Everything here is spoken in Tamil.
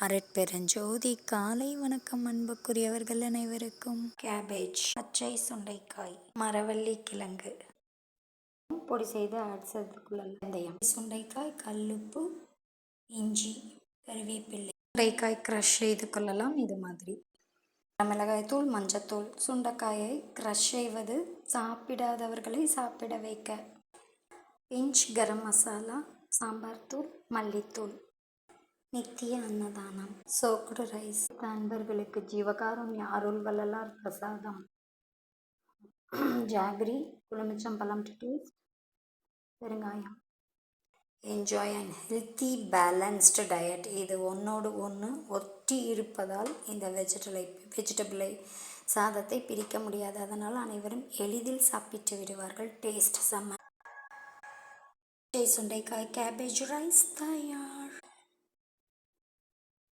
அரட்பெருஞ்சோதி காலை வணக்கம் அன்புக்குரியவர்கள் அனைவருக்கும். கேபேஜ், பச்சை சுண்டைக்காய், மரவள்ளி கிழங்கு பொடி செய்து ஆட் வெந்தயம், சுண்டைக்காய், கல்லுப்பு, இஞ்சி, கருவேப்பிள்ளை, சுண்டைக்காய் க்ரஷ் செய்து கொள்ளலாம். இது மாதிரி மிளகாய் தூள், மஞ்சத்தூள். சுண்டைக்காயை க்ரஷ் செய்வது சாப்பிடாதவர்களை சாப்பிட வைக்க. பிஞ்ச் கரம் மசாலா, சாம்பார் தூள், மல்லித்தூள். நித்திய அன்னதானம், சோக்குடு ரைஸ். அன்பர்களுக்கு ஜீவகாருண்ய அருள் வள்ளலார் பிரசாதம், ஜாகரி, குளுமிச்சம்பழம், பெருங்காயம். Enjoy and healthy balanced diet. இது ஒன்னோடு ஒன்று ஒட்டி இருப்பதால் இந்த வெஜிடபிளை சாதத்தை பிரிக்க முடியாது. அதனால் அனைவரும் எளிதில் சாப்பிட்டு விடுவார்கள். டேஸ்ட் செம்ம. சுண்டைக்காய் கேபேஜ் ரைஸ் தயார்.